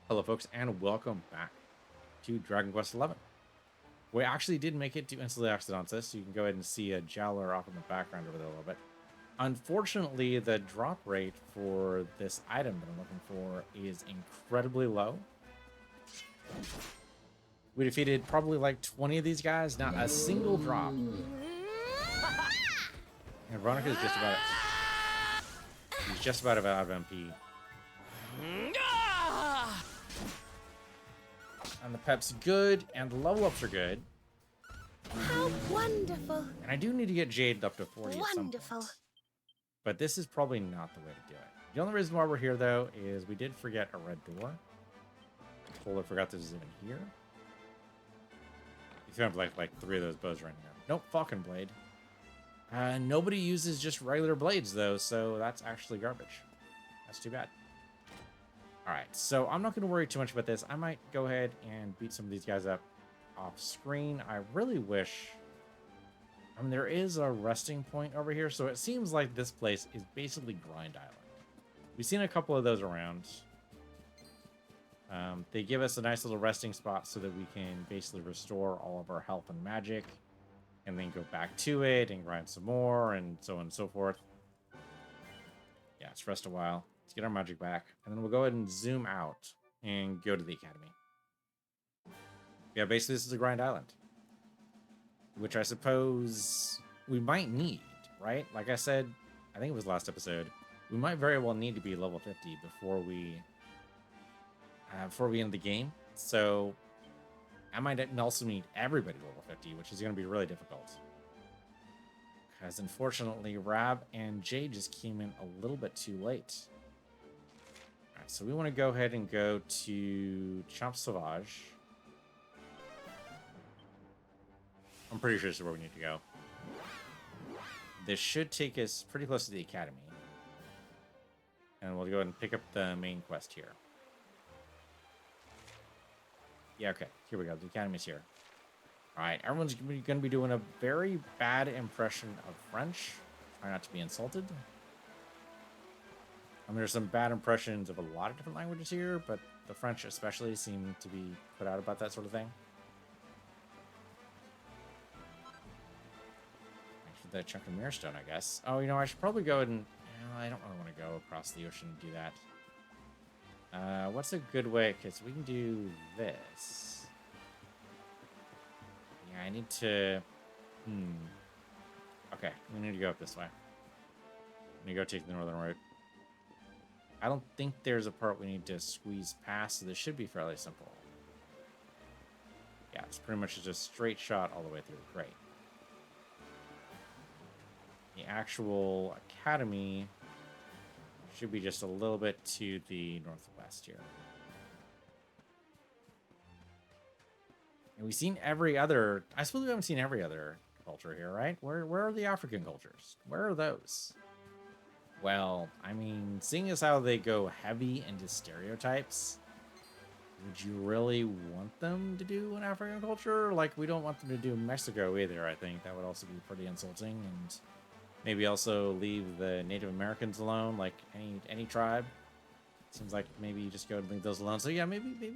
Hello, folks, and welcome back to Dragon Quest XI. We actually did make it to Instantly Occidentis, so you can go ahead and see a Jowler off in the background over there a little bit. Unfortunately, the drop rate for this item that I'm looking for is incredibly low. We defeated probably like 20 of these guys, not a single drop. And Veronica is just about it. He's just about out of MP. And the pep's good, and the level ups are good. How wonderful! And I do need to get Jade up to 40 at some Wonderful. point. But this is probably not the way to do it. The only reason why we're here, though, is we did forget a red door. Totally forgot this was even here. You have like 3 of those bows right here. Nope, Falcon Blade. Nobody uses just regular blades, though, so that's actually garbage. That's too bad. Alright, so I'm not going to worry too much about this. I might go ahead and beat some of these guys up off screen. I really wish... I mean, there is a resting point over here, so it seems like this place is basically Grind Island. We've seen a couple of those around. They give us a nice little resting spot so that we can basically restore all of our health and magic, and then go back to it and grind some more, and so on and so forth. Yeah, let's rest a while. Let's get our magic back, and then we'll go ahead and zoom out and go to the academy. Yeah, basically this is a Grind Island, which I suppose we might need, right? Like I said, I think it was last episode, we might very well need to be level 50 before we end the game. So I might also need everybody level 50, which is going to be really difficult. Because unfortunately, Rab and Jay just came in a little bit too late. All right, so we want to go ahead and go to Champ Sauvage. I'm pretty sure this is where we need to go. This should take us pretty close to the academy. And we'll go ahead and pick up the main quest here. Yeah, okay. Here we go. The academy's here. Alright, everyone's going to be doing a very bad impression of French. Try not to be insulted. I mean, there's some bad impressions of a lot of different languages here, but the French especially seem to be put out about that sort of thing. The chunk of mirrorstone, I guess. Oh, you know, I should probably go and... I don't really want to go across the ocean and do that. What's a good way? Because we can do this. Yeah, I need to... Okay, we need to go up this way. We need to go take the northern route. I don't think there's a part we need to squeeze past, so this should be fairly simple. Yeah, it's pretty much just a straight shot all the way through. Great. The actual academy should be just a little bit to the northwest here. And we've seen every other... I suppose we haven't seen every other culture here, right? Where are the African cultures? Where are those? Well, I mean, seeing as how they go heavy into stereotypes, would you really want them to do an African culture? Like, we don't want them to do Mexico either, I think. That would also be pretty insulting, and... maybe also leave the Native Americans alone, like any tribe. Seems like maybe you just go and leave those alone. So yeah, maybe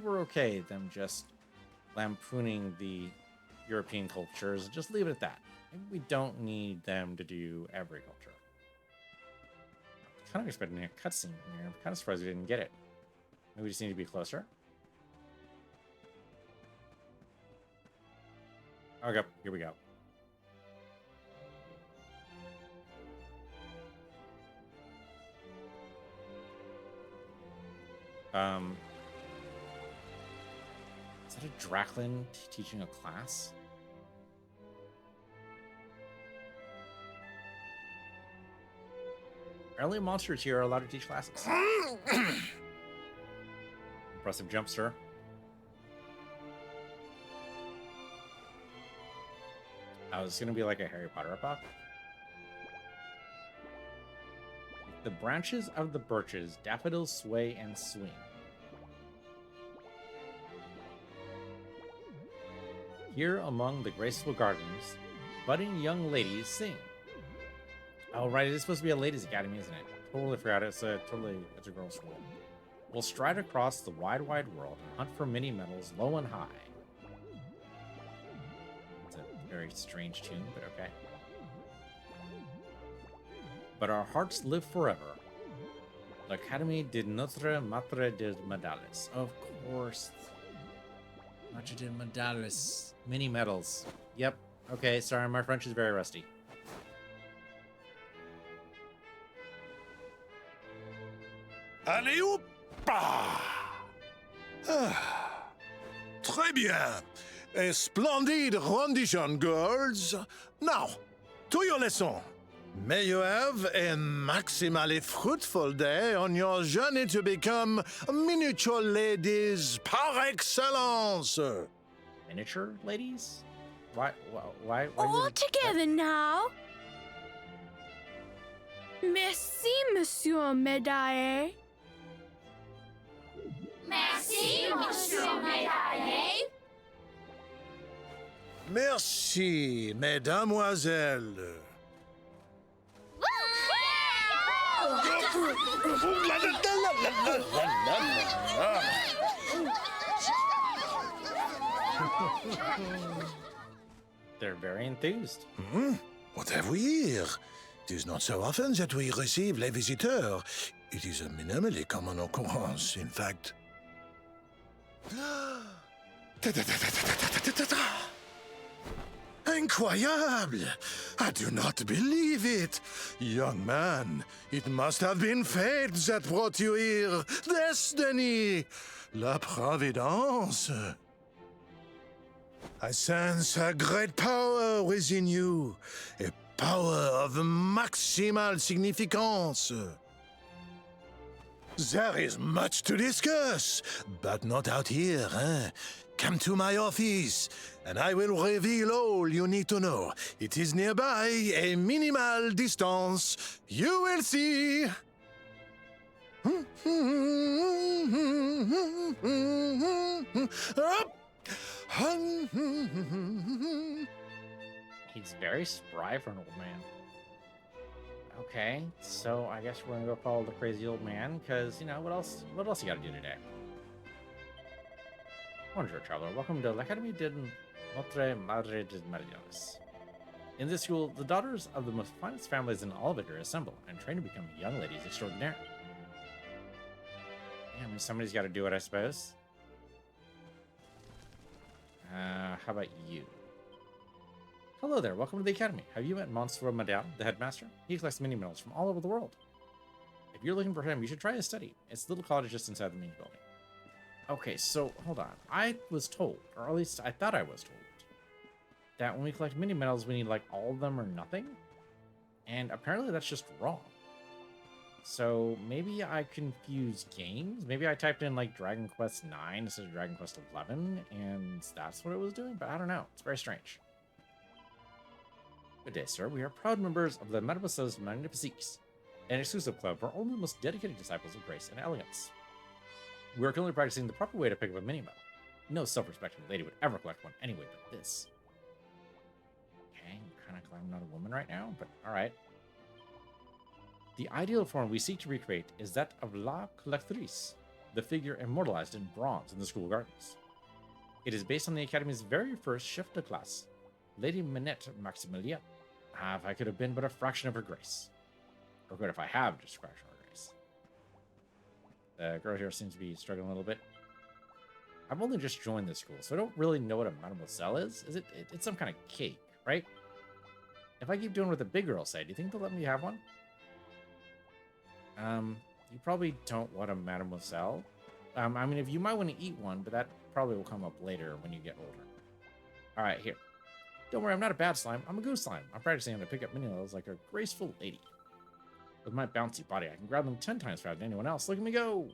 we're okay them just lampooning the European cultures. Just leave it at that. Maybe we don't need them to do every culture. I'm kind of expecting a cutscene here. I'm kind of surprised we didn't get it. Maybe we just need to be closer. Okay, here we go. Is that a Draklin teaching a class? Only monsters here are allowed to teach classes. Impressive jump, sir. Oh, it's gonna be like a Harry Potter ripoff. The branches of the birches, daffodils sway and swing. Here among the graceful gardens, budding young ladies sing. Oh, right, it is supposed to be a ladies' academy, isn't it? Totally forgot. It's a girls' school. We'll stride across the wide world and hunt for mini metals low and high. It's a very strange tune, but okay. But our hearts live forever. L'Académie de Notre Matre de Medalles. Of course. Matre de Medalles. Mini metals. Yep. Okay, sorry, my French is very rusty. Allez, hop! Très bien. A splendid rendition, girls. Now, to your lesson. May you have a maximally fruitful day on your journey to become miniature ladies par excellence. Miniature ladies? Why All together now. Merci, Monsieur Médaille. Merci, Monsieur Médaille. Merci, mesdemoiselles. They're very enthused. What have we here? It is not so often that we receive les visiteurs. It is a minimally common occurrence, in fact. Incroyable! I do not believe it! Young man, it must have been fate that brought you here! Destiny! La Providence! I sense a great power within you, a power of maximal significance. There is much to discuss, but not out here, eh? Come to my office, and I will reveal all you need to know. It is nearby, a minimal distance. You will see. He's very spry for an old man. Okay, so I guess we're gonna go follow the crazy old man, because, you know, what else you gotta do today? Bonjour, traveler. Welcome to l'Académie de Notre Madre de Medalles. In this school, the daughters of the most finest families in all of it are assembled and trained to become young ladies extraordinaire. Yeah, I mean, somebody's got to do it, I suppose. How about you? Hello there, welcome to the Academy. Have you met Monsieur Madame, the headmaster? He collects mini medals from all over the world. If you're looking for him, you should try his study. It's a little cottage just inside the main building. Okay, so hold on. I was told, or at least I thought I was told, that when we collect mini medals, we need like all of them or nothing. And apparently that's just wrong. So maybe I confused games. Maybe I typed in like Dragon Quest 9 instead of Dragon Quest 11, and that's what it was doing, but I don't know. It's very strange. Good day, sir. We are proud members of the Mademoiselles Magnifiques, an exclusive club for only the most dedicated disciples of grace and elegance. We are currently practicing the proper way to pick up a mini medal. No self-respecting lady would ever collect one anyway, but this. Okay, I'm kind of glad I'm not a woman right now, but alright. The ideal form we seek to recreate is that of La Collectrice, the figure immortalized in bronze in the school gardens. It is based on the Academy's very first chef de classe, Lady Minette Maximilian. Ah, if I could have been but a fraction of her grace. Or good if I have just a fraction of her grace. The girl here seems to be struggling a little bit. I've only just joined this school, so I don't really know what a mademoiselle is. It's some kind of cake, right? If I keep doing what the big girls say, do you think they'll let me have one? You probably don't want a mademoiselle. I mean, if you might want to eat one, but that probably will come up later when you get older. All right, here. Don't worry, I'm not a bad slime. I'm a good slime. I'm practicing how to pick up mini medals like a graceful lady. With my bouncy body, I can grab them 10 times faster than anyone else. Look at me go!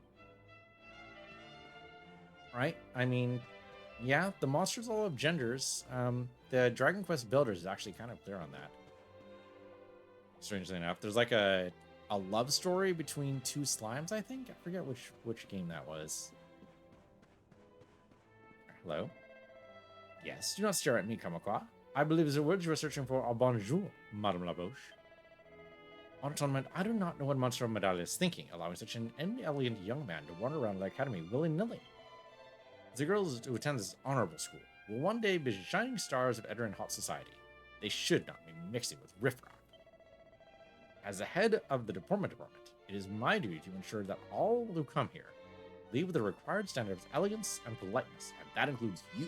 Right? I mean, yeah, the monsters all have genders. The Dragon Quest Builders is actually kind of clear on that. Strangely enough, there's like a love story between two slimes, I think. I forget which game that was. Hello? Yes, do not stare at me, Kamakwa. I believe the words you are searching for are bonjour, Madame Labouche. On atonement, I do not know what Monster of Medallia is thinking, allowing such an inelegant young man to wander around the academy willy-nilly. The girls who attend this honorable school will one day be shining stars of Edoran hot society. They should not be mixing with riffraff. As the head of the deportment department, it is my duty to ensure that all who come here leave with the required standard of elegance and politeness, and that includes you.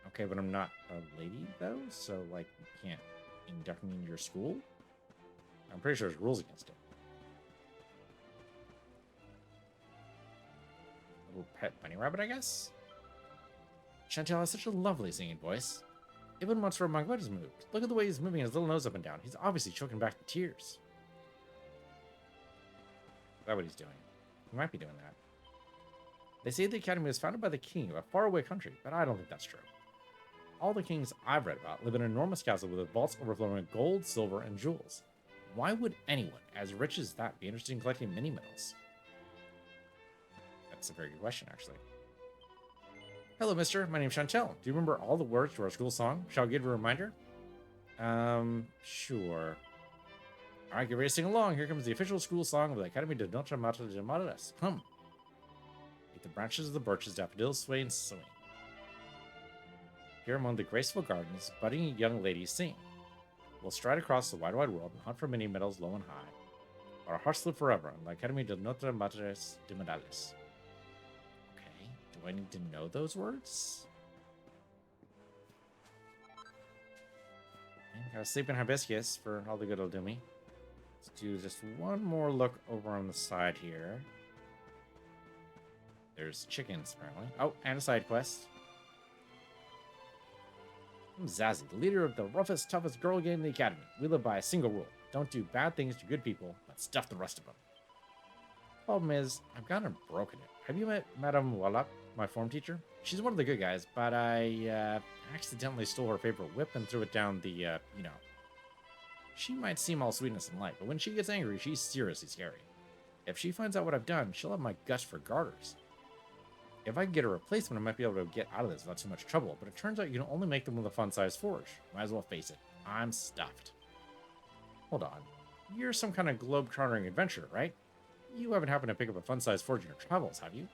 Okay, but I'm not a lady, though, so, like, you can't induct me into your school? I'm pretty sure there's rules against it. Little pet bunny rabbit, I guess? Chantel has such a lovely singing voice. Even Monster of Magwet is moved. Look at the way he's moving his little nose up and down. He's obviously choking back the tears. Is that what he's doing? He might be doing that. They say the academy was founded by the king of a faraway country, but I don't think that's true. All the kings I've read about live in an enormous castle with vaults overflowing with gold, silver, and jewels. Why would anyone as rich as that be interested in collecting mini medals? That's a very good question, actually. Hello, mister. My name's Chantel. Do you remember all the words to our school song? Shall I give you a reminder? Sure. All right, get ready to sing along. Here comes the official school song of the Academy de Notre Mater de Madres. Come. Take the branches of the birches, daffodils sway and swing. Here among the graceful gardens, budding young ladies sing. We'll stride across the wide, wide world and hunt for mini medals low and high. Our hearts live forever in the Academy de Notre Matres de Medalles. Okay, do I need to know those words? Okay, gotta sleep in hibiscus for all the good it'll do me. Let's do just one more look over on the side here. There's chickens, apparently. Oh, and a side quest. I'm Zazie, the leader of the roughest, toughest girl gang in the academy. We live by a single rule. Don't do bad things to good people, but stuff the rest of them. Problem is, I've kind of broken it. Have you met Madame Wallop, my form teacher? She's one of the good guys, but I accidentally stole her favorite whip and threw it down the, you know. She might seem all sweetness and light, but when she gets angry, she's seriously scary. If she finds out what I've done, she'll have my guts for garters. If I can get a replacement, I might be able to get out of this without too much trouble, but it turns out you can only make them with a fun-sized forge. Might as well face it. I'm stuffed. Hold on. You're some kind of globe-trotting adventurer, right? You haven't happened to pick up a fun-sized forge in your travels, have you?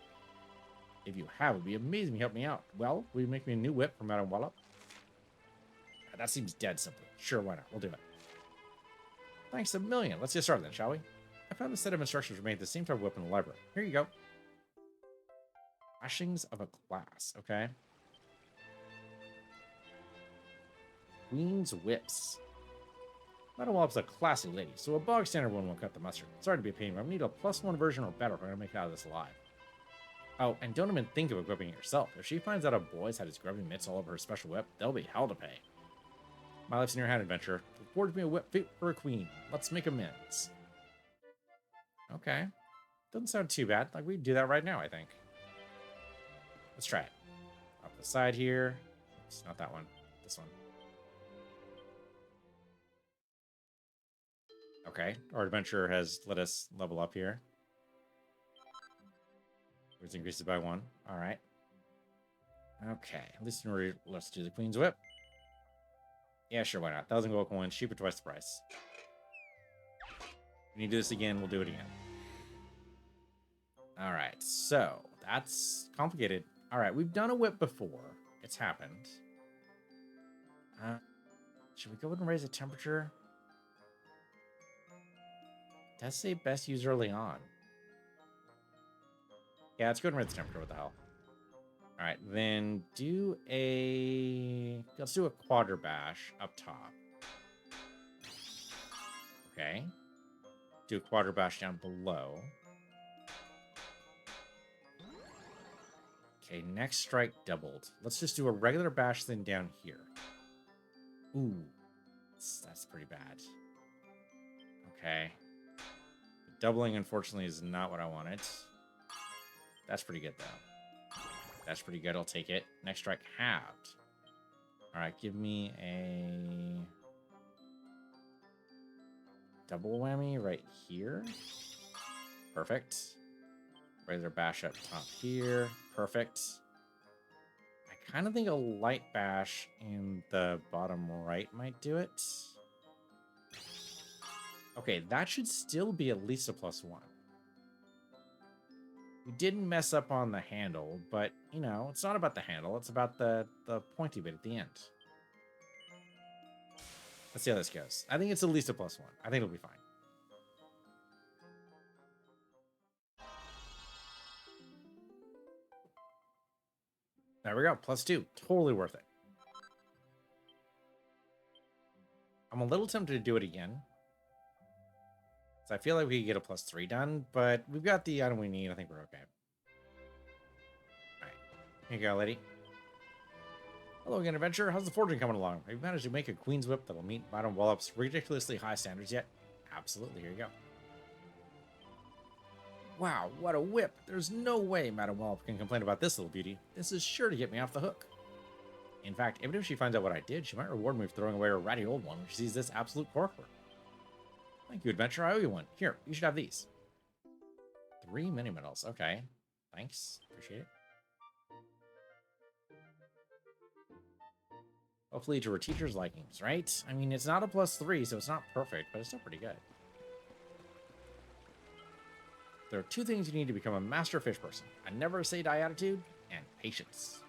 If you have, it'd be amazing to help me out. Well, will you make me a new whip for Madame Wallop? That seems dead simple. Sure, why not? We'll do it. Thanks a million. Let's get started then, shall we? I found a set of instructions for making the same type of whip in the library. Here you go. Lashings of a class, okay? Queen's Whips. Madame Wallop's a classy lady, so a bog standard one won't cut the mustard. Sorry to be a pain, but I need a +1 version or better if I'm gonna make it out of this alive. Oh, and don't even think of equipping it yourself. If she finds out a boy's had his grubby mitts all over her special whip, there'll be hell to pay. My life's in your hand, adventure. Forge me a whip fit for a queen. Let's make amends. Okay. Doesn't sound too bad. Like, we do that right now, I think. Let's try it. Off the side here. Oops, not that one. This one. Okay. Our adventurer has let us level up here. Which increases by 1. Alright. Okay. At least let's do the Queen's Whip. Yeah, sure, why not? 1,000 gold coins, cheaper, twice the price. When you do this again, we'll do it again. Alright, so that's complicated. Alright, we've done a whip before. It's happened. Should we go ahead and raise the temperature? It does say best use early on. Yeah, let's go ahead and raise the temperature. What the hell? Alright, then let's do a quadra bash up top. Okay. Do a quadra bash down below. Okay, next strike doubled. Let's just do a regular bash then down here. Ooh, that's pretty bad. Okay. The doubling, unfortunately, is not what I wanted. That's pretty good, though. That's pretty good. I'll take it. Next strike halved. All right, give me a double whammy right here. Perfect. Regular bash up top here. Perfect. I kind of think a light bash in the bottom right might do it. Okay, that should still be at least a +1. We didn't mess up on the handle, but, you know, it's not about the handle. It's about the pointy bit at the end. Let's see how this goes. I think it's at least a +1. I think it'll be fine. There we go. +2. Totally worth it. I'm a little tempted to do it again. So I feel like we could get a +3 done, but we've got the item we need. I think we're okay. Alright. Here you go, lady. Hello again, adventurer. How's the forging coming along? Have you managed to make a Queen's Whip that will meet Madame Wallop's ridiculously high standards yet? Absolutely. Here you go. Wow, what a whip. There's no way Madame Wallop can complain about this little beauty. This is sure to get me off the hook. In fact, even if she finds out what I did, she might reward me for throwing away her ratty old one when she sees this absolute corker. Thank you, adventurer. I owe you one. Here, you should have these. 3 mini medals. Okay. Thanks. Appreciate it. Hopefully to her teacher's likings, right? I mean, it's not a +3, so it's not perfect, but it's still pretty good. There are 2 things you need to become a master fish person: a never say die attitude and patience.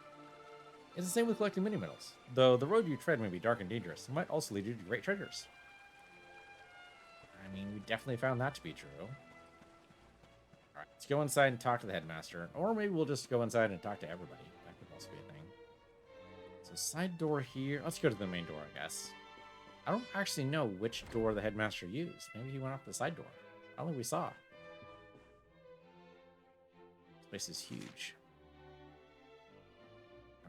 It's the same with collecting mini medals. Though the road you tread may be dark and dangerous, it might also lead you to great treasures. I mean, we definitely found that to be true. Alright, let's go inside and talk to the headmaster. Or maybe we'll just go inside and talk to everybody. That could also be a thing. So side door here. Let's go to the main door, I guess. I don't actually know which door the headmaster used. Maybe he went off the side door. I don't think we saw. This place is huge.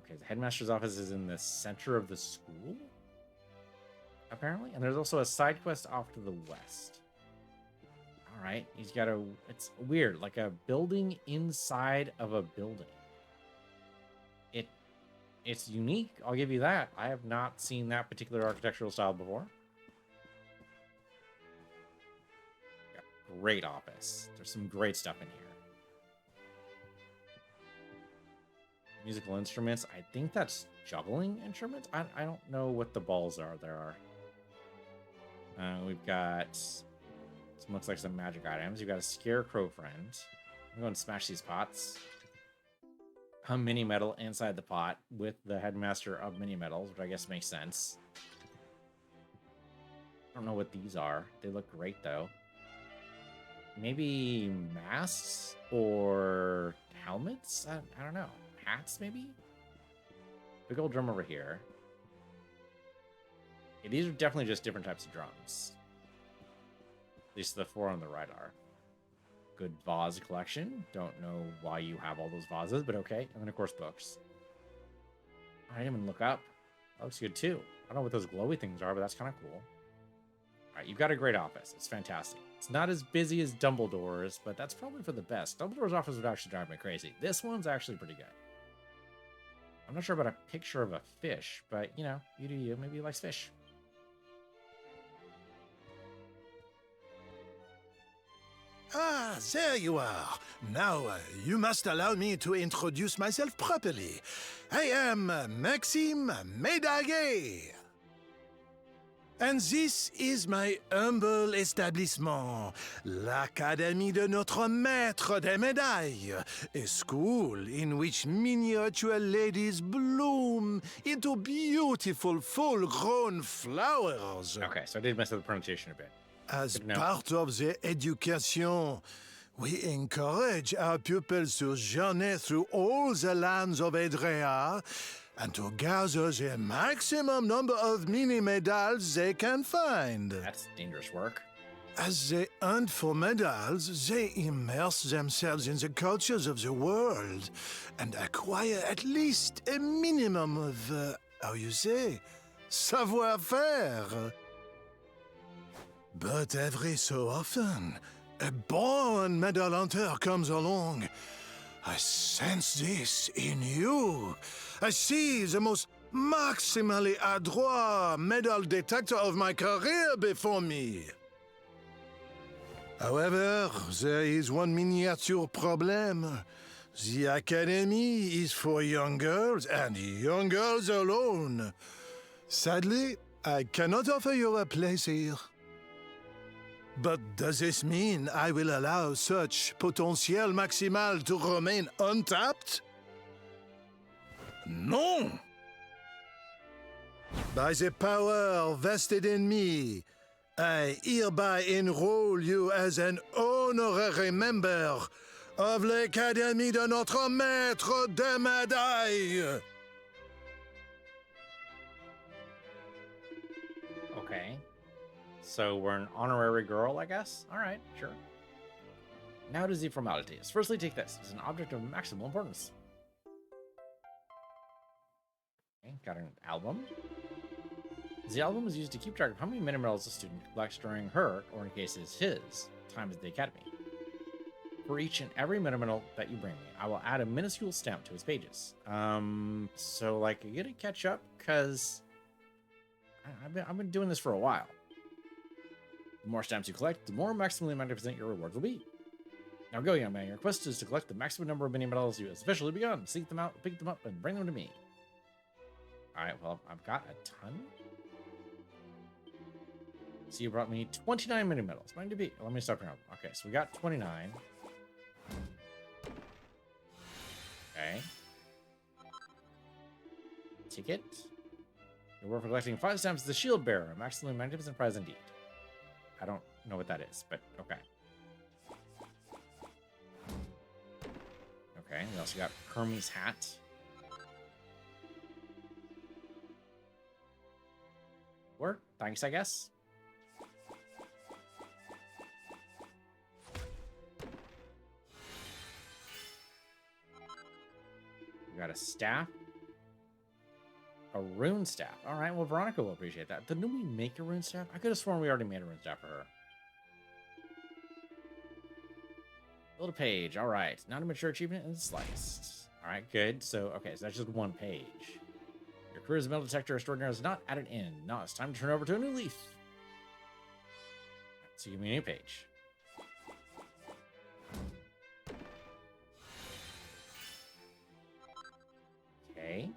Okay, the headmaster's office is in the center of the school, apparently. And there's also a side quest off to the west. All right, he's got a... It's weird, like a building inside of a building. It's unique, I'll give you that. I have not seen that particular architectural style before. Great office. There's some great stuff in here. Musical instruments. I think that's juggling instruments. I don't know what the balls are there are. We've got some, looks like some magic items. You've got a scarecrow friend. I'm going to smash these pots. A mini medal inside the pot with the headmaster of mini medals, which I guess makes sense. I don't know what these are. They look great though. Maybe masks or helmets? I don't know. Hats, maybe? Big old drum over here. Yeah, these are definitely just different types of drums. At least the 4 on the right are. Good vase collection. Don't know why you have all those vases, but okay. And then, of course, books. I didn't even look up. That looks good, too. I don't know what those glowy things are, but that's kind of cool. All right, you've got a great office. It's fantastic. It's not as busy as Dumbledore's, but that's probably for the best. Dumbledore's office would actually drive me crazy. This one's actually pretty good. I'm not sure about a picture of a fish, but, you know, you do you. Maybe he likes fish. Ah, there you are. Now, you must allow me to introduce myself properly. I am Maxime Médaillé. And this is my humble establishment, l'Académie de Notre Maître des Médailles, a school in which miniature ladies bloom into beautiful full-grown flowers. Okay, so I did mess up the pronunciation a bit. As part of the education, we encourage our pupils to journey through all the lands of Edrea and to gather the maximum number of mini medals they can find. That's dangerous work. As they hunt for medals, they immerse themselves in the cultures of the world and acquire at least a minimum of, how you say, savoir-faire. But every so often, a born medal hunter comes along. I sense this in you. I see the most maximally adroit medal detector of my career before me. However, there is one miniature problem. The Academy is for young girls and young girls alone. Sadly, I cannot offer you a place here. But does this mean I will allow such potential maximal to remain untapped? No! By the power vested in me, I hereby enroll you as an honorary member of l'Académie de notre Maître des Médailles. Okay. So we're an honorary girl, I guess? Alright, sure. Now to the formalities. Firstly, take this. It's an object of maximal importance. Okay, got an album. The album is used to keep track of how many mini medals a student collects during her, or in cases his, time at the academy. For each and every mini medal that you bring me, I will add a minuscule stamp to its pages. So like you gotta catch up, because I've been doing this for a while. The more stamps you collect, the more maximally magnificent your rewards will be. Now go, young man. Your quest is to collect the maximum number of mini medals you have officially begun. Seek them out, pick them up, and bring them to me. Alright, well, I've got a ton. So you brought me 29 mini medals. Mine to be. Let me stop here. Okay, so we got 29. Okay. Ticket. Reward for collecting 5 stamps is the Shield Bearer. Maximally magnificent prize indeed. I don't know what that is, but okay. Okay, we also got Hermes hat. Or thanks, I guess. We got a staff. A rune staff. All right, well, Veronica will appreciate that. Didn't we make a rune staff? I could have sworn we already made a rune staff for her. Build a page. All right. Not a mature achievement and sliced. All right, good. So, okay, so that's just one page. Your career as a metal detector extraordinaire is not at an end. Now it's time to turn over to a new leaf. So give me a new page. Okay.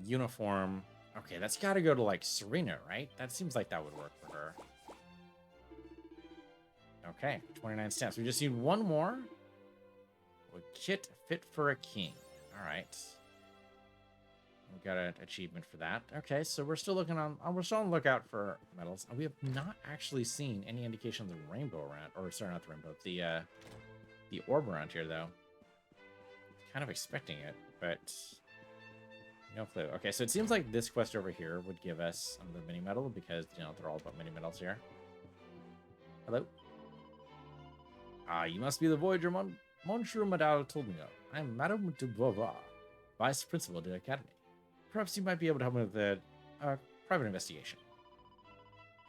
Uniform. Okay, that's got to go to, like, Serena, right? That seems like that would work for her. Okay, 29 stamps. We just need one more. A kit fit for a king. All right. We got an achievement for that. Okay, so we're still looking on. We're still on the lookout for medals. We have not actually seen any indication of the rainbow around, or sorry, not the rainbow. The orb around here, though. Kind of expecting it, but no clue. Okay, so it seems like this quest over here would give us another mini medal because you know they're all about mini medals here. Hello. You must be the Voyager Monsieur Madame told me of. I'm Madame de Beauvoir, Vice Principal of the Academy. Perhaps you might be able to help me with a private investigation.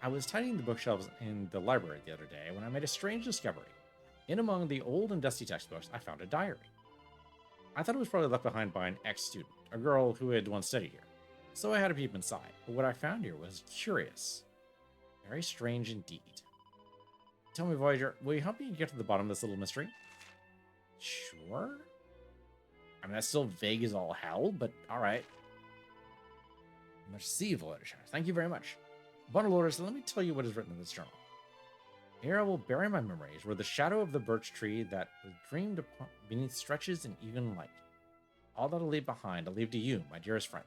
I was tidying the bookshelves in the library the other day when I made a strange discovery. In among the old and dusty textbooks, I found a diary. I thought it was probably left behind by an ex-student, a girl who had once studied here. So I had a peep inside, but what I found here was curious. Very strange indeed. Tell me, Voyager, will you help me get to the bottom of this little mystery? Sure. I mean, that's still vague as all hell, but alright. Merci, Voyager. Thank you very much. Bundle orders, let me tell you what is written in this journal. Here I will bury my memories, where the shadow of the birch tree that was dreamed upon beneath stretches in even light. All that I'll leave behind, I'll leave to you, my dearest friend.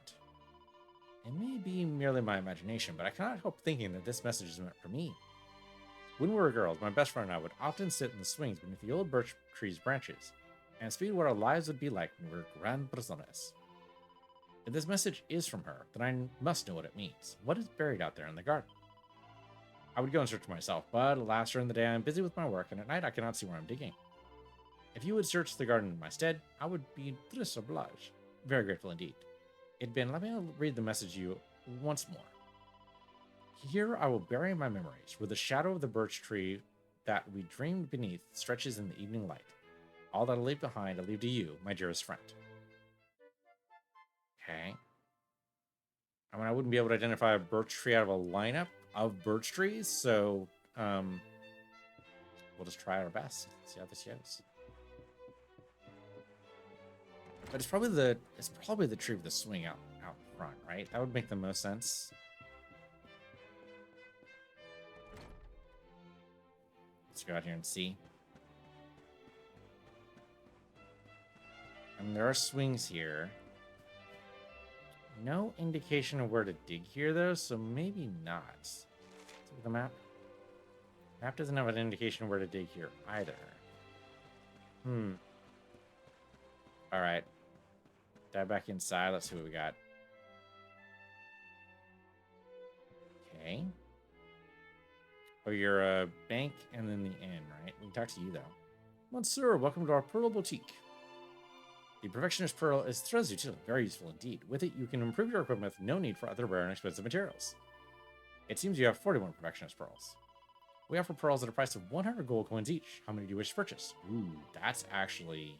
It may be merely my imagination, but I cannot help thinking that this message is meant for me. When we were girls, my best friend and I would often sit in the swings beneath the old birch tree's branches and speak what our lives would be like when we were grand personas. If this message is from her, then I must know what it means. What is buried out there in the garden? I would go and search for myself, but alas, during the day I am busy with my work, and at night I cannot see where I'm digging. If you would search the garden in my stead, I would be très obliged. Very grateful indeed. Let me read the message to you once more. Here I will bury my memories, where the shadow of the birch tree that we dreamed beneath stretches in the evening light. All that I leave behind, I leave to you, my dearest friend. Okay. I mean, I wouldn't be able to identify a birch tree out of a lineup of birch trees, so we'll just try our best. See how this goes. But it's probably the tree with the swing out front, right? That would make the most sense. go out here and see. I mean, there are swings here. No indication of where to dig here, though, so maybe not. Let's look at the map. Map doesn't have an indication of where to dig here either. All right. Dive back inside. Let's see what we got. Okay. Oh, you're a bank and then the inn, right? We can talk to you, though. Monsieur, welcome to our Pearl Boutique. The Perfectionist Pearl is very useful indeed. With it, you can improve your equipment with no need for other rare and expensive materials. It seems you have 41 Perfectionist Pearls. We offer pearls at a price of 100 gold coins each. How many do you wish to purchase? Ooh, that's actually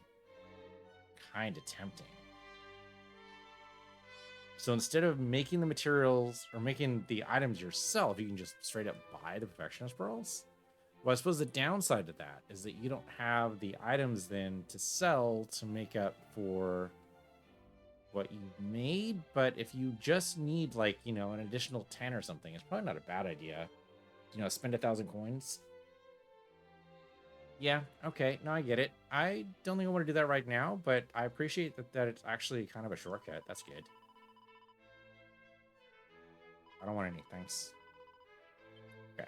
kind of tempting. So instead of making the materials or making the items yourself, you can just straight up buy the Perfectionist Pearls? Well, I suppose the downside to that is that you don't have the items then to sell to make up for what you made. But if you just need, like, you know, an additional 10 or something, it's probably not a bad idea. You know, spend 1,000 coins. Yeah, okay. No, I get it. I don't think I want to do that right now, but I appreciate that it's actually kind of a shortcut. That's good. I don't want any, thanks. Okay.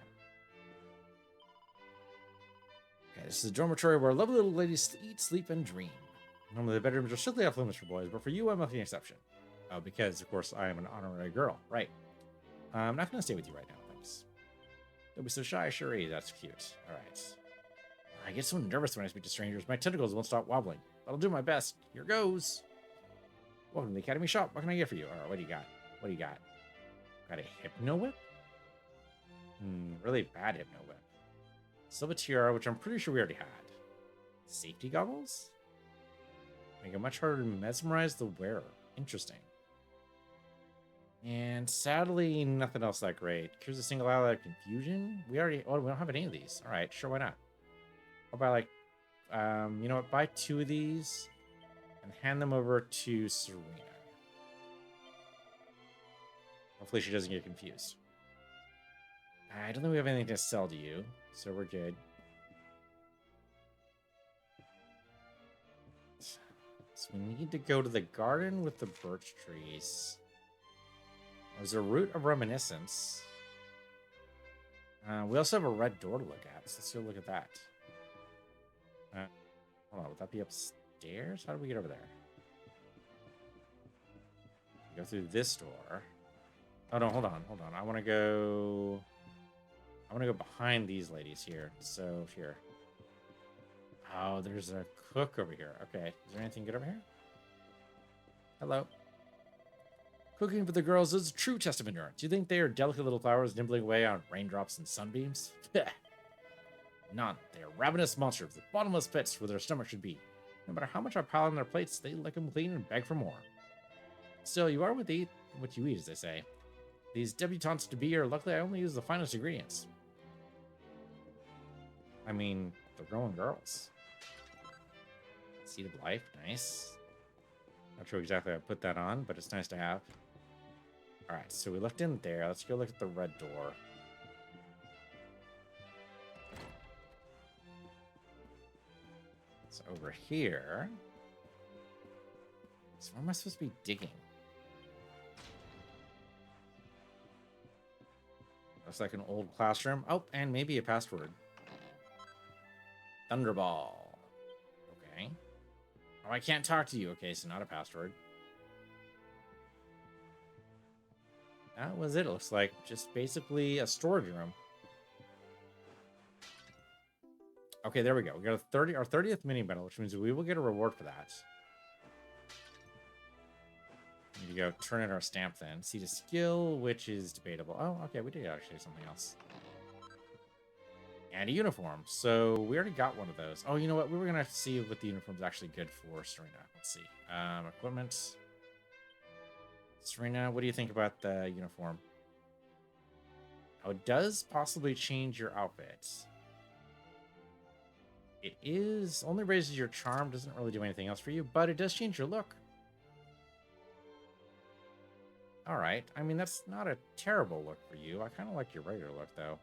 Okay, this is a dormitory where lovely little ladies eat, sleep, and dream. Normally the bedrooms are strictly off limits for boys, but for you, I'm making an exception. Because, of course, I am an honorary girl. Right. I'm not going to stay with you right now, thanks. Don't be so shy, Cherie. That's cute. All right. I get so nervous when I speak to strangers. My tentacles won't stop wobbling. But I'll do my best. Here goes. Welcome to the Academy shop. What can I get for you? All right, what do you got? What do you got? Got a Hypno Whip? Really bad Hypno Whip. Silver Tiara, which I'm pretty sure we already had. Safety goggles? Make it much harder to mesmerize the wearer. Interesting. And sadly, nothing else that great. Cures a single ally of confusion? We don't have any of these. All right, sure, why not? I'll buy, like, you know what? Buy 2 of these and hand them over to Serena. Hopefully she doesn't get confused. I don't think we have anything to sell to you, so we're good. So we need to go to the garden with the birch trees. There's a root of reminiscence. We also have a red door to look at, so let's go look at that. Hold on, would that be upstairs? How do we get over there? Go through this door. Oh no, hold on. I want to go behind these ladies here. So here. Oh, there's a cook over here. Okay. Is there anything good over here? Hello. Cooking for the girls is a true test of endurance. Do you think they are delicate little flowers nibbling away on raindrops and sunbeams? None. They are ravenous monsters with bottomless pits where their stomach should be. No matter how much I pile on their plates, they lick them clean and beg for more. Still, you are what you eat, as they say. These debutantes to be, or luckily I only use the finest ingredients. I mean, they're growing girls. Seed of life, nice. Not sure exactly how I put that on, but it's nice to have. Alright, so we looked in there. Let's go look at the red door. So over here. So where am I supposed to be digging? Looks like an old classroom. Oh, and maybe a password. Thunderball. Okay. Oh, I can't talk to you. Okay, so not a password. That was it. It looks like just basically a storage room. Okay, there we go. We got our 30th mini medal, which means we will get a reward for that. We need to go turn in our stamp then. See the skill, which is debatable. Oh, okay, we did actually something else. And a uniform. So we already got one of those. Oh, you know what? We were going to see what the uniform's actually good for, Serena. Let's see. Equipment. Serena, what do you think about the uniform? Oh, it does possibly change your outfit. It is only raises your charm, doesn't really do anything else for you, but it does change your look. All right. I mean, that's not a terrible look for you. I kind of like your regular look, though.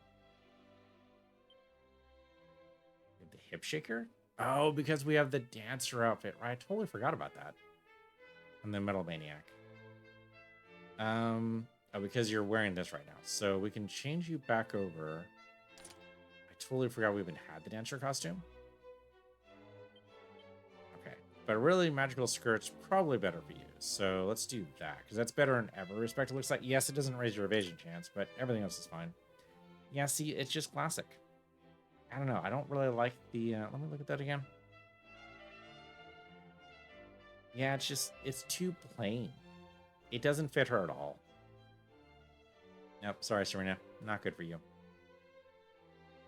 hip shaker? Oh, because we have the dancer outfit, right? I totally forgot about that. And the Metal Maniac. Oh, because you're wearing this right now. So we can change you back over. I totally forgot we even had the dancer costume. Okay. But really, magical skirt's probably better for you. So let's do that, because that's better in every respect. It looks like, yes, it doesn't raise your evasion chance, but everything else is fine. Yeah, see, it's just classic. I don't know. I don't really like the... let me look at that again. Yeah, it's too plain. It doesn't fit her at all. Nope, sorry, Serena. Not good for you.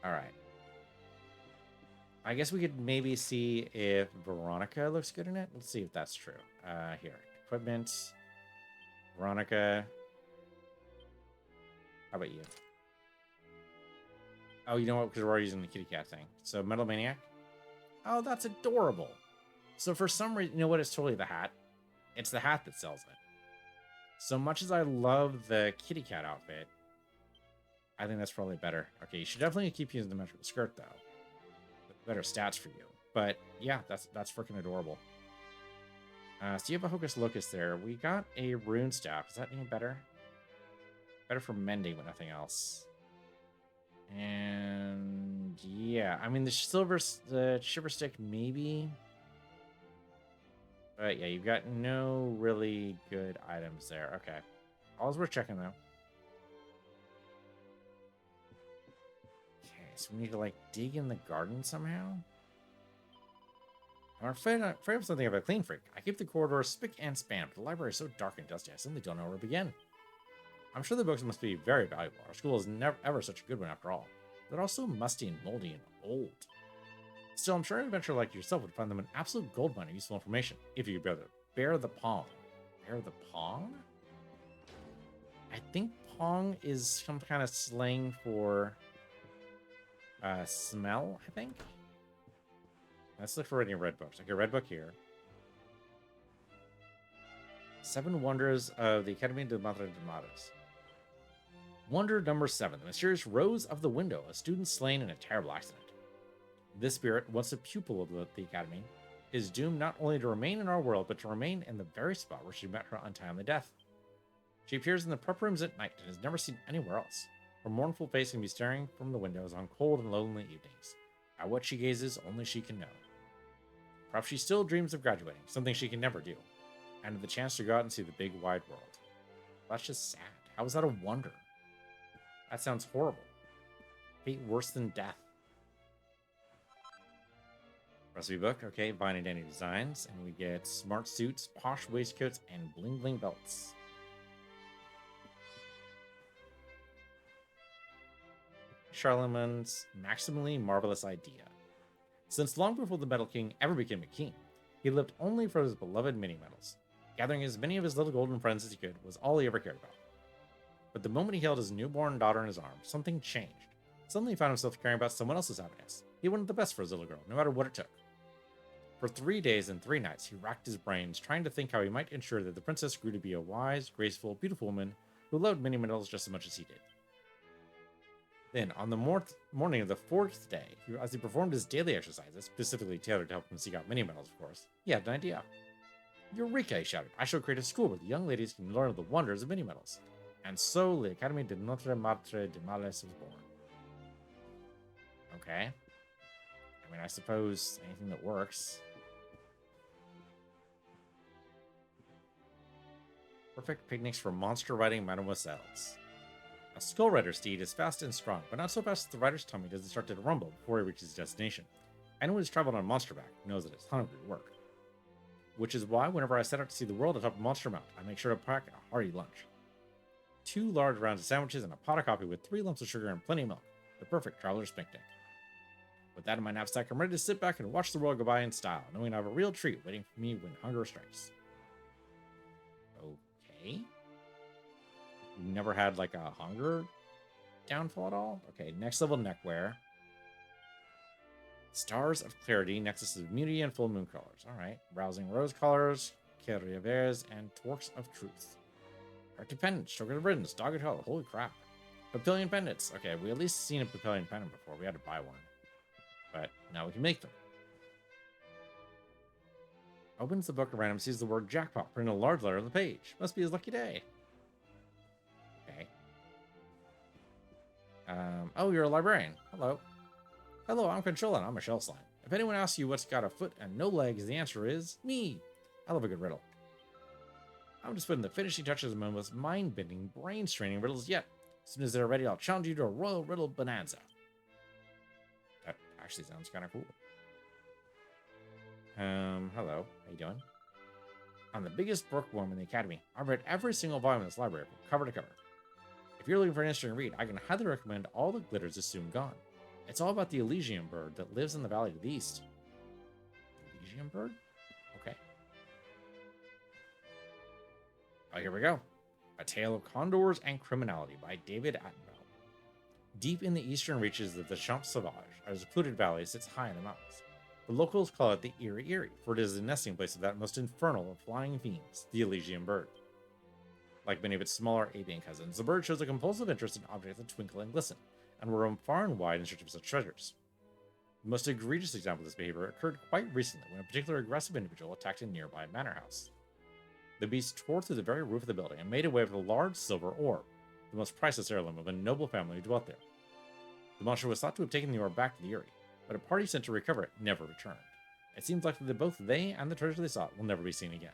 All right. I guess we could maybe see if Veronica looks good in it. Let's see if that's true. Here. Equipment. Veronica. How about you? Oh, you know what? Because we're already using the kitty cat thing. So, Metal Maniac. Oh, that's adorable. So, for some reason, you know what? It's totally the hat. It's the hat that sells it. So much as I love the kitty cat outfit, I think that's probably better. Okay, you should definitely keep using the magical skirt, though. Better stats for you. But, yeah, that's freaking adorable. So, you have a Hocus Locus there. We got a rune staff. Is that any better? Better for mending, but nothing else. And yeah, I mean the shiver stick maybe, but yeah, you've got no really good items there. Okay, all's worth checking though. Okay, so we need to like dig in the garden somehow. I'm afraid of something of a clean freak. I keep the corridors spick and span, but the library is so dark and dusty, I simply don't know where to begin. I'm sure the books must be very valuable. Our school is never ever such a good one after all. They're also musty and moldy and old. Still, I'm sure an adventurer like yourself would find them an absolute goldmine of useful information if you could bear the pong. Bear the pong? I think pong is some kind of slang for smell, I think. Let's look for any red books. Okay, red book here. 7 Wonders of the Academy de Madre de Madres. Wonder number 7, the mysterious Rose of the Window, a student slain in a terrible accident. This spirit, once a pupil of the Academy, is doomed not only to remain in our world, but to remain in the very spot where she met her untimely death. She appears in the prep rooms at night and is never seen anywhere else. Her mournful face can be staring from the windows on cold and lonely evenings. At what she gazes, only she can know. Perhaps she still dreams of graduating, something she can never do, and of the chance to go out and see the big wide world. That's just sad. How is that a wonder? That sounds horrible. Fate worse than death. Recipe book, okay, Vine and Danny designs, and we get smart suits, posh waistcoats, and bling bling belts. Charlemagne's maximally marvelous idea. Since long before the Metal King ever became a king, he lived only for his beloved mini-metals. Gathering as many of his little golden friends as he could was all he ever cared about. But the moment he held his newborn daughter in his arms, something changed. Suddenly he found himself caring about someone else's happiness. He wanted the best for his little girl, no matter what it took. For 3 days and 3 nights, he racked his brains, trying to think how he might ensure that the princess grew to be a wise, graceful, beautiful woman who loved mini-metals just as much as he did. Then, on the morning of the 4th day, as he performed his daily exercises, specifically tailored to help him seek out mini-metals, of course, he had an idea. Eureka, he shouted. I shall create a school where the young ladies can learn of the wonders of mini-metals. And so, the Academy de Notre Madre de Males was born. Okay. I mean, I suppose anything that works. Perfect picnics for monster riding mademoiselles. A skull rider steed is fast and strong, but not so fast that the rider's tummy doesn't start to rumble before he reaches his destination. Anyone who's traveled on monster back knows that it's hungry work. Which is why whenever I set out to see the world atop Monster Mount, I make sure to pack a hearty lunch. 2 large rounds of sandwiches and a pot of coffee with 3 lumps of sugar and plenty of milk. The perfect traveler's picnic. With that in my knapsack, I'm ready to sit back and watch the world go by in style, knowing I have a real treat waiting for me when hunger strikes. Okay. You never had like a hunger downfall at all? Okay, next level neckwear. Stars of Clarity, Nexus of Immunity, and Full Moon colors. Alright. Rousing Rose colors, Kerriavers, and Torques of Truth. Arctic pendants, Sugar of Riddance, Dog at Hell. Holy crap. Papillion pendants. Okay, we at least seen a Papillion pendant before. We had to buy one. But now we can make them. Opens the book at random, sees the word jackpot printed in a large letter on the page. Must be his lucky day. Okay. Oh, you're a librarian. Hello. Hello, I'm Control and I'm a shell slime. If anyone asks you what's got a foot and no legs, the answer is me. I love a good riddle. I'm just putting the finishing touches on my most mind-bending, brain-straining riddles yet. As soon as they're ready, I'll challenge you to a royal riddle bonanza. That actually sounds kind of cool. Hello. How you doing? I'm the biggest bookworm in the academy. I've read every single volume in this library from cover to cover. If you're looking for an interesting read, I can highly recommend All the Glitters Is Soon Gone. It's all about the Elysium bird that lives in the valley to the east. Elysium bird? Okay. Oh, here we go. A Tale of Condors and Criminality by David Attenborough. Deep in the eastern reaches of the Champs Sauvages, a secluded valley sits high in the mountains. The locals call it the Eerie Eerie, for it is the nesting place of that most infernal of flying fiends, the Elysium bird. Like many of its smaller avian cousins, the bird shows a compulsive interest in objects that twinkle and glisten, and will roam far and wide in search of such treasures. The most egregious example of this behavior occurred quite recently when a particular aggressive individual attacked a nearby manor house. The beast tore through the very roof of the building and made away with a large silver orb, the most priceless heirloom of a noble family who dwelt there. The monster was thought to have taken the orb back to the Eyrie, but a party sent to recover it never returned. It seems likely that both they and the treasure they sought will never be seen again.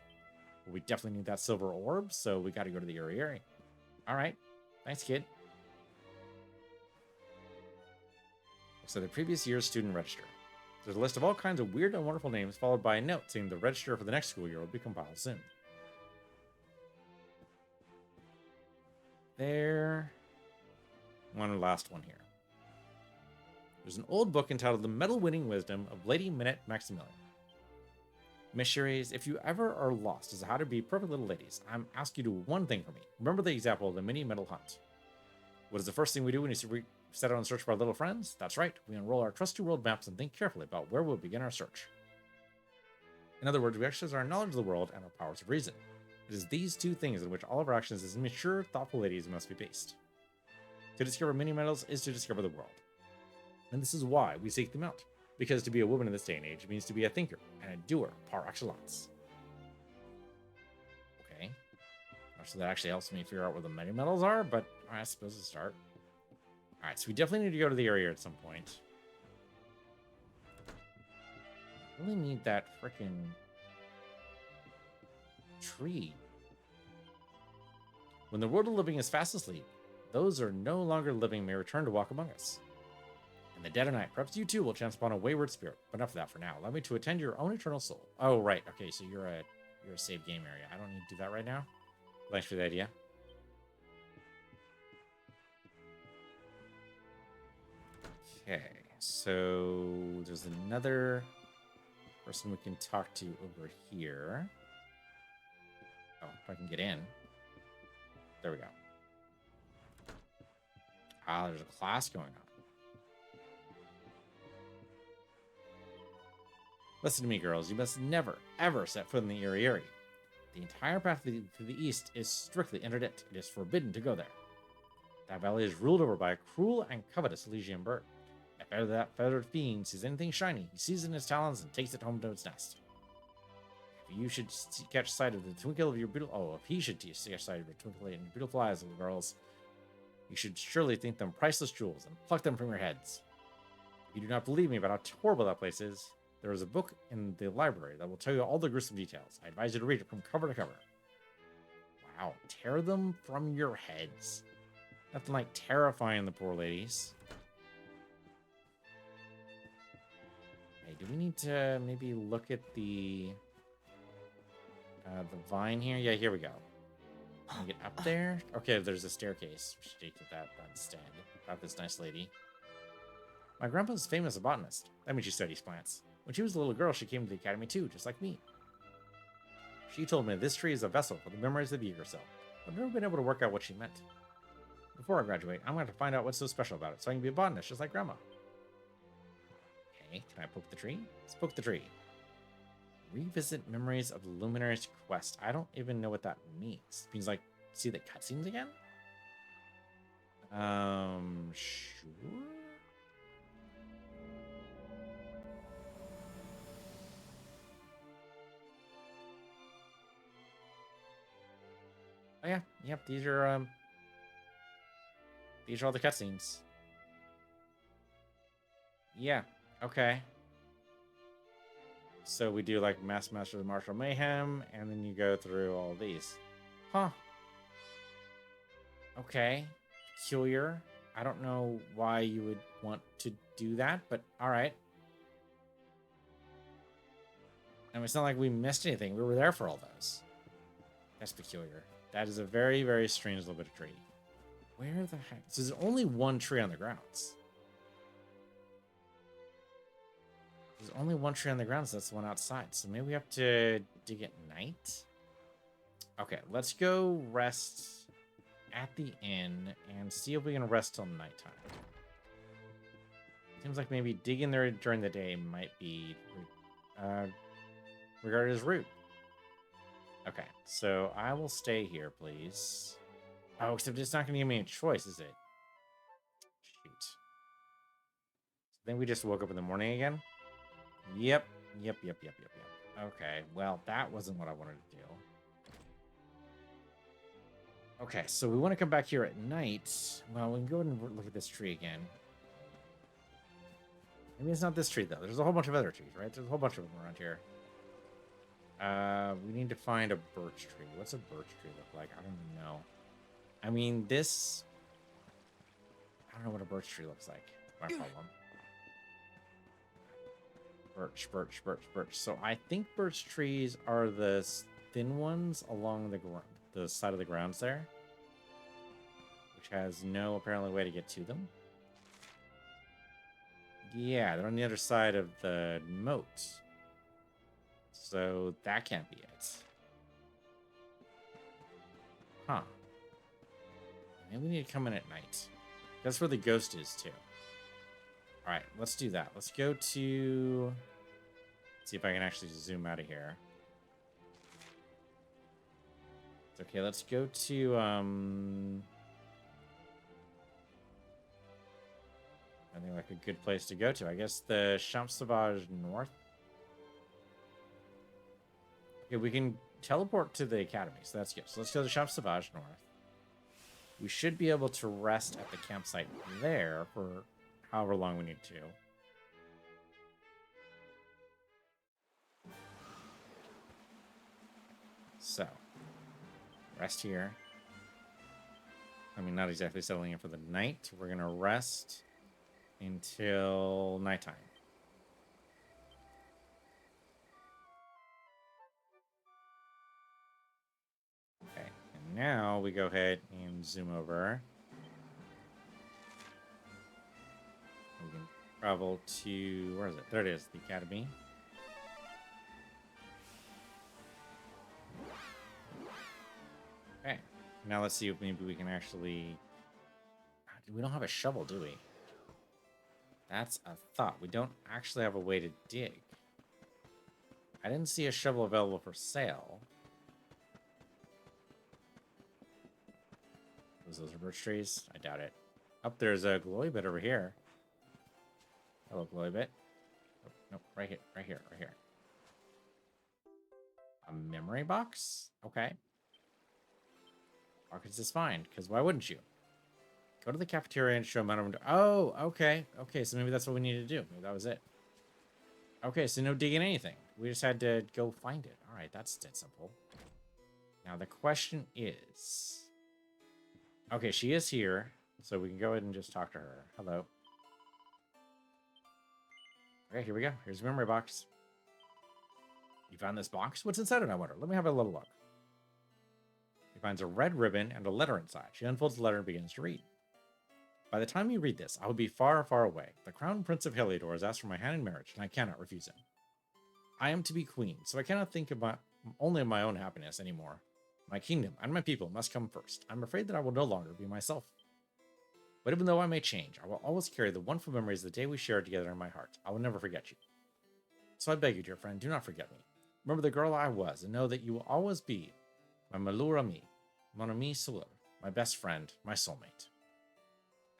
But we definitely need that silver orb, so we gotta go to the Eyrie. Alright, thanks kid. So the previous year's student register. There's a list of all kinds of weird and wonderful names followed by a note saying the register for the next school year will be compiled soon. There. One last one here. There's an old book entitled The Medal-Winning Wisdom of Lady Minette Maximilian. Miss Cherise, if you ever are lost as to how to be perfect little ladies, I'm asking you to do one thing for me. Remember the example of the mini medal hunt. What is the first thing we do when we set out on search for our little friends? That's right, we unroll our trusty world maps and think carefully about where we'll begin our search. In other words, we exercise our knowledge of the world and our powers of reason. It is these two things in which all of our actions as mature, thoughtful ladies must be based. To discover mini medals is to discover the world. And this is why we seek them out. Because to be a woman in this day and age means to be a thinker and a doer par excellence. Okay. So that actually helps me figure out where the mini medals are, but I suppose it's start. Alright, so we definitely need to go to the area at some point. Really need that frickin' tree. When the world of living is fast asleep, those who are no longer living may return to walk among us. In the dead of night, perhaps you too will chance upon a wayward spirit. But enough of that for now. Allow me to attend your own eternal soul. Oh, right. Okay, so you're a save game area. I don't need to do that right now. Thanks for the idea. Okay, so there's another person we can talk to over here. Oh, if I can get in. There we go. Ah, there's a class going on. Listen to me, girls. You must never, ever set foot in the Eyrie Eyrie. The entire path to the east is strictly interdict. It is forbidden to go there. That valley is ruled over by a cruel and covetous Elysian bird. If that feathered fiend sees anything shiny, he seizes it in his talons and takes it home to its nest. If you should catch sight of the twinkle of your beautiful... Oh, if he should catch sight of your twinkle in your beautiful eyes, little girls, you should surely think them priceless jewels and pluck them from your heads. If you do not believe me about how horrible that place is, there is a book in the library that will tell you all the gruesome details. I advise you to read it from cover to cover. Wow, tear them from your heads. Nothing like terrifying the poor ladies. Hey, do we need to maybe look at the vine here? Yeah, here we go. Can we get up there? Okay, there's a staircase. We should take that instead. About this nice lady. My grandpa's famous a botanist. That means she studies plants. When she was a little girl, she came to the academy too, just like me. She told me this tree is a vessel for the memories of the eager self. I've never been able to work out what she meant. Before I graduate, I'm going to find out what's so special about it so I can be a botanist just like Grandma. Okay, can I poke the tree? Let's poke the tree. Revisit memories of the Luminary's quest. I don't even know what that means. It means like, see the cutscenes again? Sure. Oh yeah, yep. These are all the cutscenes. Yeah. Okay. So we do like Master of the Martial Mayhem, and then you go through all these. Huh. Okay. Peculiar. I don't know why you would want to do that, but all right. I mean, it's not like we missed anything. We were there for all those. That's peculiar. That is a very, very strange little bit of tree. Where the heck? So there's only one tree on the grounds. There's only one tree on the grounds. That's the one outside. So maybe we have to dig at night. Okay, let's go rest at the inn and see if we can rest till nighttime. Seems like maybe digging there during the day might be regarded as rude. Okay, so I will stay here, please. Oh, except it's not going to give me a choice, is it? Shoot. Then we just woke up in the morning again? Yep. Okay, well, that wasn't what I wanted to do. Okay, so we want to come back here at night. Well, we can go ahead and look at this tree again. Maybe it's not this tree, though. There's a whole bunch of other trees, right? There's a whole bunch of them around here. We need to find a birch tree. What's a birch tree look like? I don't know. I mean, this... I don't know what a birch tree looks like. That's my problem. Birch. So I think birch trees are the thin ones along the side of the grounds there, which has no apparently way to get to them. Yeah, they're on the other side of the moat. So that can't be it. Huh. Maybe we need to come in at night. That's where the ghost is, too. Alright, let's do that. Let's go to... Let's see if I can actually zoom out of here. Okay, let's go to... I think like a good place to go to. I guess the Champs Sauvage North. Okay, we can teleport to the academy, so that's good. So let's go to Champs Sauvage North. We should be able to rest at the campsite there for however long we need to. So, rest here. I mean, not exactly settling in for the night. We're going to rest until nighttime. Okay, and now we go ahead and zoom over. We can travel to, where is it? There it is, the academy. Okay, now let's see if maybe we can actually... We don't have a shovel, do we? That's a thought. We don't actually have a way to dig. I didn't see a shovel available for sale. Those are birch trees? I doubt it. Up there's a glowy bit over here. Hello, glowy bit. Oh, no, right here. A memory box? Okay. Pockets is fine, because why wouldn't you? Go to the cafeteria and show amount of... Oh, okay. Okay, so maybe that's what we need to do. Maybe that was it. Okay, so no digging anything. We just had to go find it. All right, that's dead simple. Now, the question is... Okay, she is here, so we can go ahead and just talk to her. Hello. Okay, here we go. Here's the memory box. You found this box? What's inside it, I wonder? Let me have a little look. She finds a red ribbon and a letter inside. She unfolds the letter and begins to read. By the time you read this, I will be far, far away. The Crown Prince of Heliodor has asked for my hand in marriage, and I cannot refuse him. I am to be queen, so I cannot think about only of my own happiness anymore. My kingdom and my people must come first. I'm afraid that I will no longer be myself. But even though I may change, I will always carry the wonderful memories of the day we shared together in my heart. I will never forget you. So I beg you, dear friend, do not forget me. Remember the girl I was, and know that you will always be my malheur ami, mon ami soeur, my best friend, my soulmate.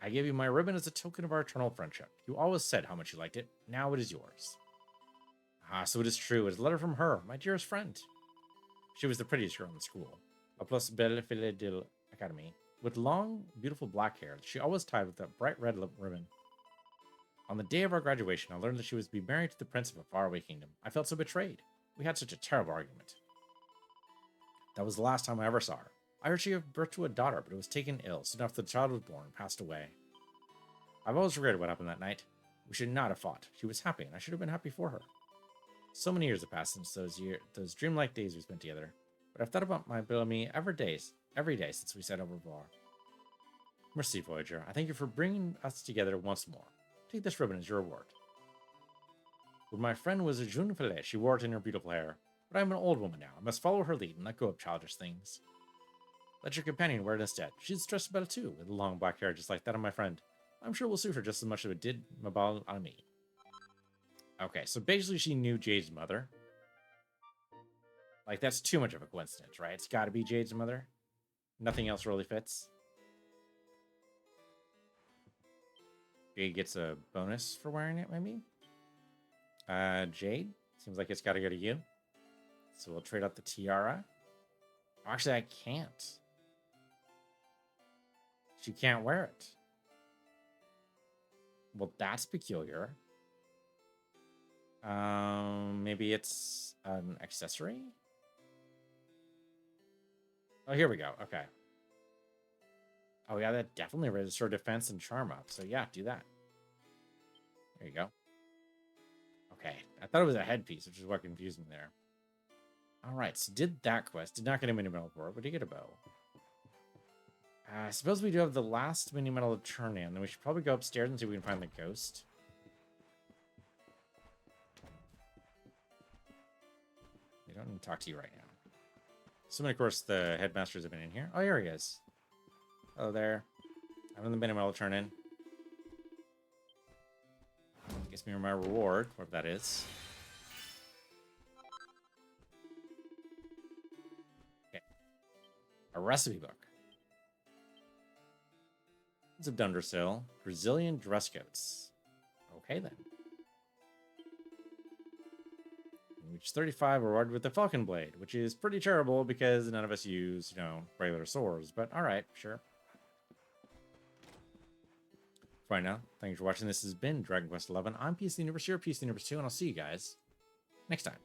I gave you my ribbon as a token of our eternal friendship. You always said how much you liked it. Now it is yours. Ah, so it is true. It is a letter from her, my dearest friend. She was the prettiest girl in the school. A plus belle fille de l'academy. With long, beautiful black hair, she always tied with a bright red ribbon. On the day of our graduation, I learned that she was to be married to the prince of a faraway kingdom. I felt so betrayed. We had such a terrible argument. That was the last time I ever saw her. I heard she gave birth to a daughter, but it was taken ill soon after the child was born and passed away. I've always regretted what happened that night. We should not have fought. She was happy, and I should have been happy for her. So many years have passed since those dreamlike days we spent together, but I've thought about my Bellamy every day since we said au revoir. Merci, Voyager. I thank you for bringing us together once more. Take this ribbon as your reward. When my friend was a jeune fille, she wore it in her beautiful hair, but I am an old woman now. I must follow her lead and let go of childish things. Let your companion wear it instead. She's dressed Belle too, with long black hair just like that of my friend. I'm sure it will suit her just as much as it did Mabal on me. Okay, so basically she knew Jade's mother. Like, that's too much of a coincidence, right? It's gotta be Jade's mother. Nothing else really fits. Jade gets a bonus for wearing it, maybe? Jade? Seems like it's gotta go to you. So we'll trade out the tiara. Actually, I can't. She can't wear it. Well, that's peculiar. Maybe it's an accessory? Oh, here we go. Okay. Oh, yeah, that definitely raises her defense and charm up. So, yeah, do that. There you go. Okay. I thought it was a headpiece, which is what confused me there. All right, so did that quest. Did not get a mini medal for it, but did get a bow. I suppose we do have the last mini medal to turn in. Then we should probably go upstairs and see if we can find the ghost. We don't need to talk to you right now. Assuming, of course, the headmasters have been in here. Oh, here he is. Hello there. I'm in the mini medal to turn in. Gets me my reward, whatever that is. Okay. A recipe book. Of Dundersill, Brazilian dress coats. Okay then. Reach 35, rewarded with the Falcon Blade, which is pretty terrible because none of us use, you know, regular swords. But alright, sure. For right now, thank you for watching. This has been Dragon Quest XI. I'm PC Universe, you're PC Universe 2, and I'll see you guys next time.